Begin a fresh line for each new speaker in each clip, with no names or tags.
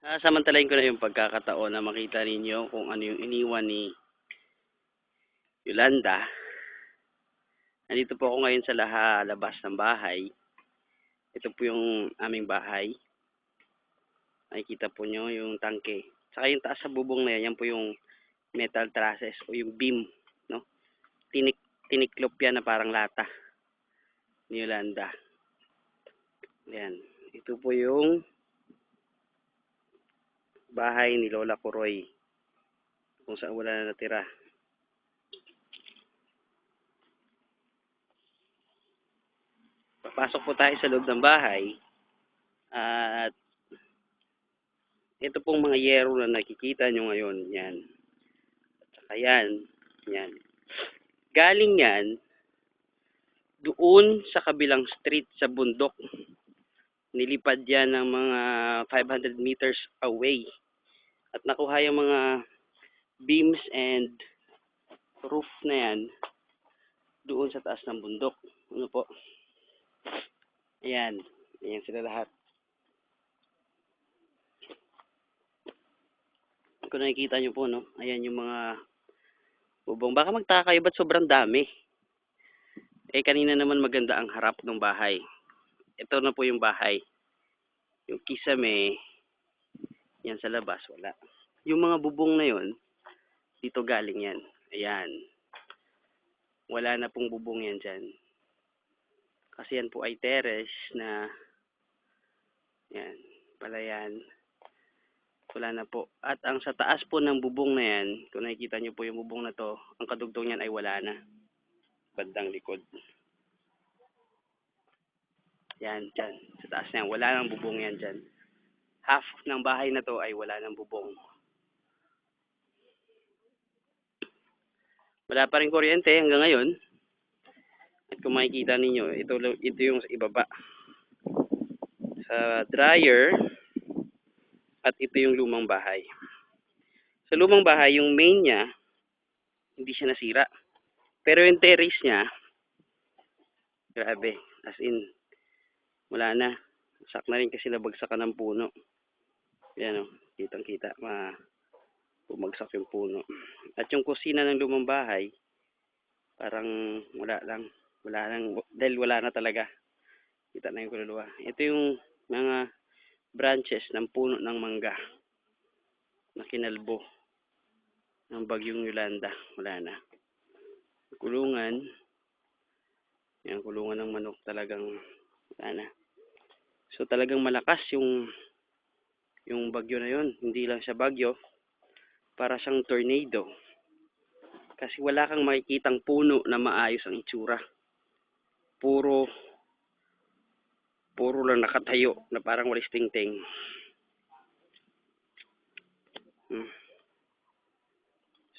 Samantalahin ko na yung pagkakataon na makita ninyo kung ano yung iniwan ni Yolanda. Nandito po ako ngayon sa labas ng bahay. Ito po yung aming bahay. Nakikita po nyo yung tangke. Saka yung taas sa bubong na yan po yung metal trusses o yung beam. No? Tiniklop yan na parang lata ni Yolanda. Yan. Ito po yung bahay ni Lola Kuroy. Kung saan wala na natira. Papasok po tayo sa loob ng bahay. At ito pong mga yero na nakikita nyo ngayon. Yan. At saka yan. Yan. Galing yan doon sa kabilang street sa bundok. Nilipad yan ng mga 500 meters away. At nakuha yung mga beams and roof na yan doon sa taas ng bundok. Ano po? Ayan. Ayan sila lahat. Kung nakikita nyo po, no? Ayan yung mga bubong. Baka magtaka kayo, ba't sobrang dami? Kanina naman maganda ang harap ng bahay. Ito na po yung bahay. Yung kisame, yan sa labas, wala. Yung mga bubong na yon, dito galing yan. Ayan. Wala na pong bubong yan dyan. Kasi yan po ay terrace na, yan, palayan. Wala na po. At ang sa taas po ng bubong na yan, kung nakikita nyo po yung bubong na to, ang kadugtong yan ay wala na. Bandang likod. Yan, dyan. Sa taas na yan. Wala nang bubong yan dyan. Half ng bahay na to ay wala nang bubong. Wala pa rin kuryente hanggang ngayon. At kung makikita ninyo, ito yung sa ibaba. Sa dryer. At ito yung lumang bahay. Sa lumang bahay, yung main niya, hindi siya nasira. Pero yung terrace niya, grabe. As in, wala na. Sak na rin kasi nabagsakan ng puno. Yan o, kitang-kita. Bumagsak yung puno. At yung kusina ng lumang bahay, parang wala lang. Dahil wala na talaga. Kita na yung kululuwa. Ito yung mga branches ng puno ng mangga na kinalbo ng bagyong Yolanda. Wala na. Kulungan. Yung kulungan ng manok talagang wala na. So talagang malakas yung bagyo na yon. Hindi lang siya bagyo. Para siyang tornado. Kasi wala kang makikitang puno na maayos ang itsura. Puro lang nakatayo na parang walis tingting.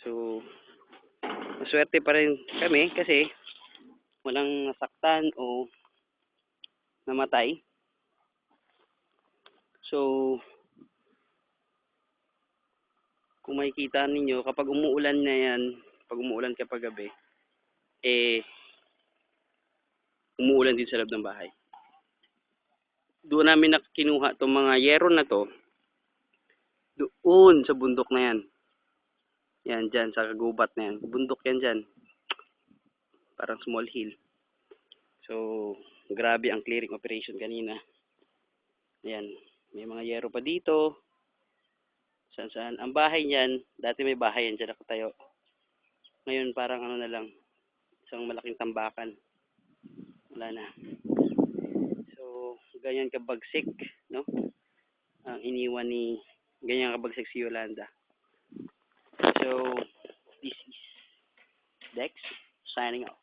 So, maswerte pa rin kami kasi walang nasaktan o namatay. So, kung makikita ninyo, kapag umuulan na yan, pag umuulan kapag gabi, umuulan din sa loob ng bahay. Doon namin kinuha itong mga yero na to, doon sa bundok na yan. Yan, dyan, sa kagubat na yan. Bundok yan dyan. Parang small hill. So, grabe ang clearing operation kanina. Ayan, may mga yero pa dito. Saan. Ang bahay niyan, dati may bahay yan dyan nakatayo. Ngayon parang ano na lang, isang malaking tambakan. Wala na. So, ganyan kabagsik, no? Ang iniwan ni, ganyan kabagsik si Yolanda. So, this is Dex signing off.